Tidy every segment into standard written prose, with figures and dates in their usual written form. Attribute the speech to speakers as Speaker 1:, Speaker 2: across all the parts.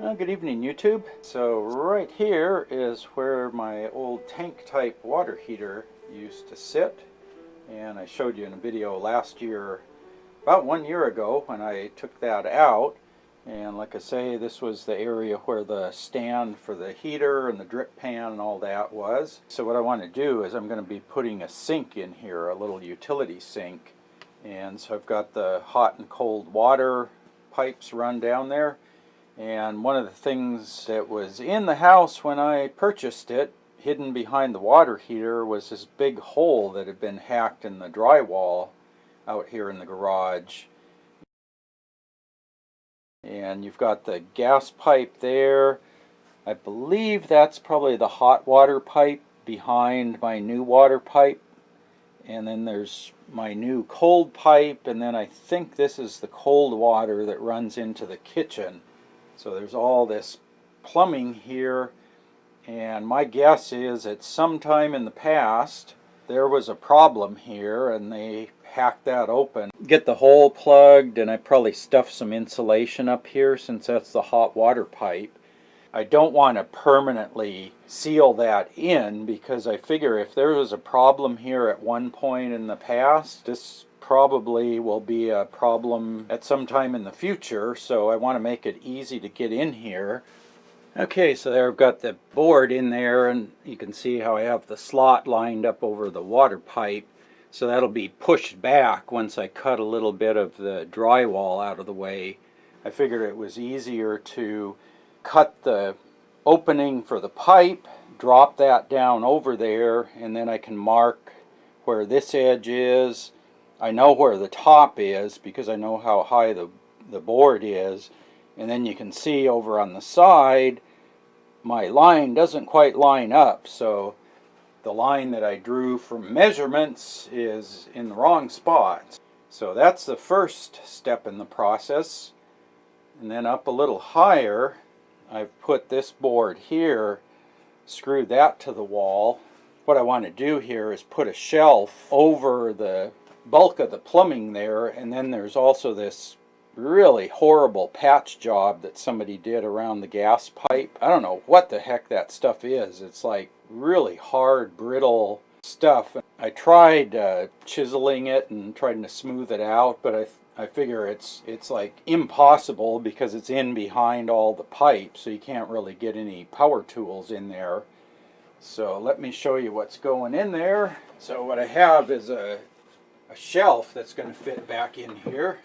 Speaker 1: Good evening, YouTube. So right here is where my old tank type water heater used to sit, and I showed you in a video last year, about 1 year ago, when I took that out. And like I say, this was the area where the stand for the heater and the drip pan and all that was. So what I want to do is I'm going to be putting a sink in here, a little utility sink. And so I've got the hot and cold water pipes run down there. And one of the things that was in the house when I purchased it, hidden behind the water heater, was this big hole that had been hacked in the drywall out here in the garage. And you've got the gas pipe there. I believe that's probably the hot water pipe behind my new water pipe. And then there's my new cold pipe, and then I think this is the cold water that runs into the kitchen. So there's all this plumbing here, and my guess is that sometime in the past there was a problem here and they hacked that open. Get the hole plugged, and I probably stuffed some insulation up here since that's the hot water pipe. I don't want to permanently seal that in because I figure if there was a problem here at one point in the past, this probably will be a problem at some time in the future, so I want to make it easy to get in here. Okay, so there I've got the board in there, and you can see how I have the slot lined up over the water pipe, so that'll be pushed back once I cut a little bit of the drywall out of the way. I figured it was easier to cut the opening for the pipe, drop that down over there, and then I can mark where this edge is. I know where the top is because I know how high the board is, and then you can see over on the side my line doesn't quite line up, so the line that I drew from measurements is in the wrong spot. So that's the first step in the process. And then up a little higher, I've put this board here, screwed that to the wall. What I want to do here is put a shelf over the bulk of the plumbing there, and then there's also this really horrible patch job that somebody did around the gas pipe. I don't know what the heck that stuff is. It's like really hard, brittle stuff. I tried chiseling it and trying to smooth it out, but I figure it's like impossible because it's in behind all the pipes, so you can't really get any power tools in there. So let me show you what's going in there. So what I have is a shelf that's going to fit back in here.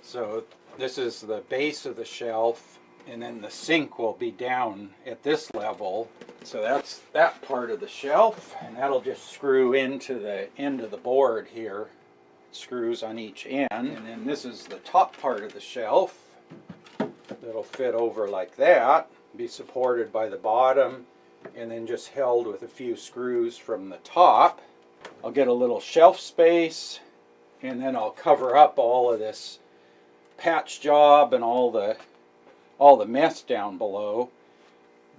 Speaker 1: So this is the base of the shelf, and then the sink will be down at this level. So that's that part of the shelf, and that'll just screw into the end of the board here. Screws on each end. And then this is the top part of the shelf that'll fit over like that, be supported by the bottom, and then just held with a few screws from the top. I'll get a little shelf space, and then I'll cover up all of this patch job and all the mess down below.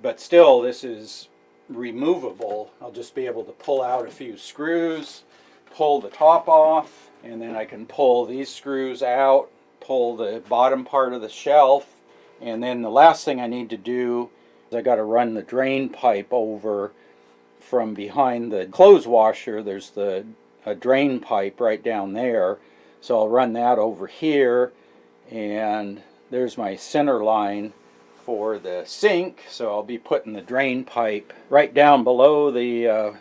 Speaker 1: But still, this is removable. I'll just be able to pull out a few screws, pull the top off, and then I can pull these screws out, pull the bottom part of the shelf, and then the last thing I need to do is I got to run the drain pipe over from behind the clothes washer. There's a drain pipe right down there, so I'll run that over here, and there's my center line for the sink, so I'll be putting the drain pipe right down below the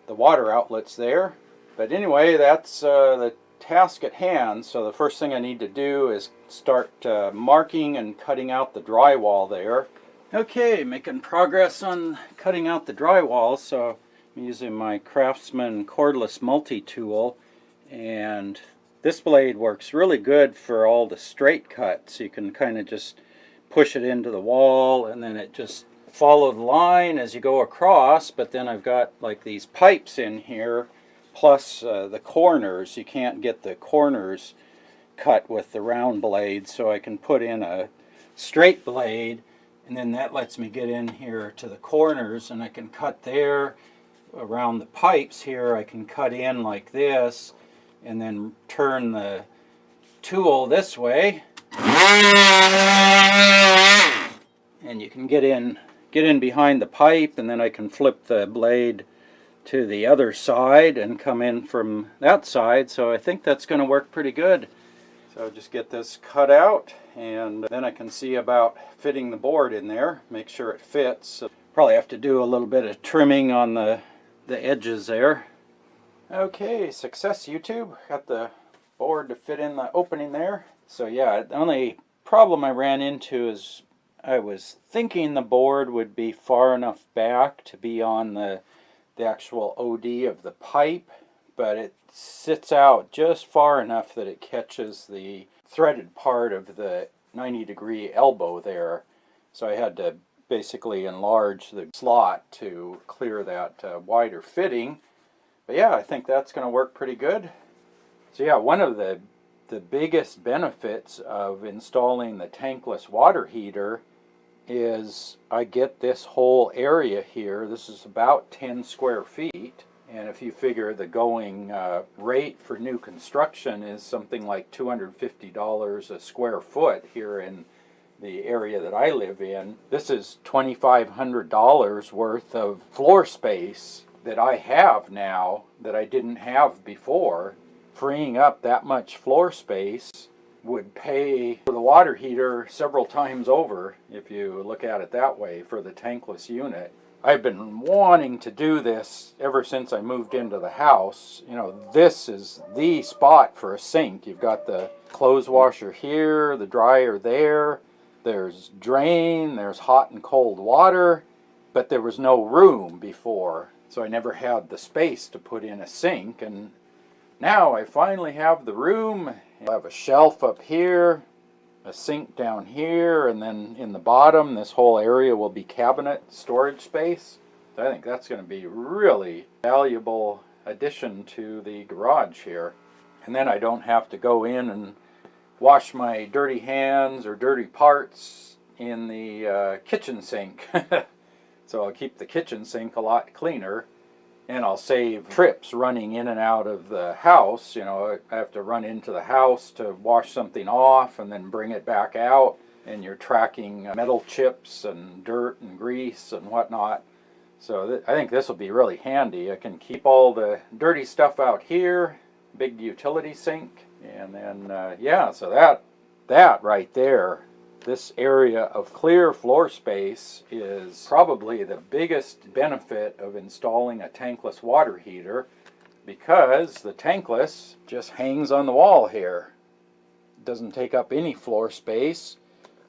Speaker 1: water outlets there. But anyway, that's the task at hand. So the first thing I need to do is start marking and cutting out the drywall there. Okay, making progress on cutting out the drywall. So I'm using my Craftsman cordless MultiTool, and this blade works really good for all the straight cuts. You can kind of just push it into the wall, and then it just follow the line as you go across. But then I've got like these pipes in here, plus the corners. You can't get the corners cut with the round blade, so I can put in a straight blade, and then that lets me get in here to the corners, and I can cut there. Around the pipes here I can cut in like this, and then turn the tool this way, and you can get in behind the pipe, and then I can flip the blade to the other side and come in from that side. So I think that's going to work pretty good. So just get this cut out, and then I can see about fitting the board in there, make sure it fits. So probably have to do a little bit of trimming on the edges there. Okay, success YouTube. Got the board to fit in the opening there. So yeah, the only problem I ran into is I was thinking the board would be far enough back to be on the actual OD of the pipe, but it sits out just far enough that it catches the threaded part of the 90-degree elbow there. So I had to basically enlarge the slot to clear that wider fitting. But yeah, I think that's going to work pretty good. So yeah, one of the biggest benefits of installing the tankless water heater is I get this whole area here. This is about 10 square feet. And if you figure the going rate for new construction is something like $250 a square foot here in the area that I live in, this is $2,500 worth of floor space that I have now that I didn't have before. Freeing up that much floor space would pay for the water heater several times over, if you look at it that way, for the tankless unit. I've been wanting to do this ever since I moved into the house. You know, this is the spot for a sink. You've got the clothes washer here, the dryer there, there's drain, there's hot and cold water, but there was no room before, so I never had the space to put in a sink. And now I finally have the room. I have a shelf up here, a sink down here, and then in the bottom this whole area will be cabinet storage space. So I think that's going to be really valuable addition to the garage here. And then I don't have to go in and wash my dirty hands or dirty parts in the kitchen sink. So I'll keep the kitchen sink a lot cleaner, and I'll save trips running in and out of the house. You know, I have to run into the house to wash something off and then bring it back out, and you're tracking metal chips and dirt and grease and whatnot. So I think this will be really handy. I can keep all the dirty stuff out here, big utility sink, and then yeah, so that right there, this area of clear floor space is probably the biggest benefit of installing a tankless water heater, because the tankless just hangs on the wall here. It doesn't take up any floor space,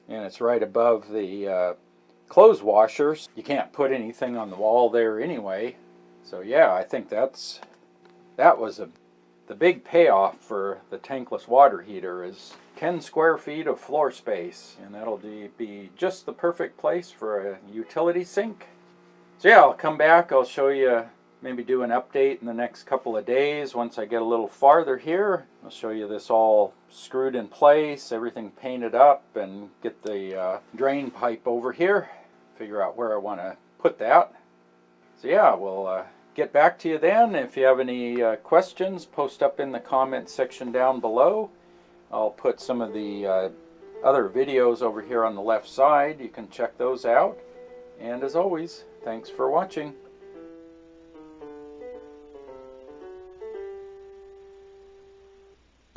Speaker 1: and it's right above the clothes washers. You can't put anything on the wall there anyway. So yeah, I think that was the big payoff for the tankless water heater is 10 square feet of floor space, and that'll be just the perfect place for a utility sink. So yeah, I'll come back, I'll show you, maybe do an update in the next couple of days once I get a little farther here. I'll show you this all screwed in place, everything painted up, and get the drain pipe over here, figure out where I want to put that. So yeah, we'll get back to you then. If you have any questions, post up in the comment section down below. I'll put some of the other videos over here on the left side. You can check those out. And as always, thanks for watching.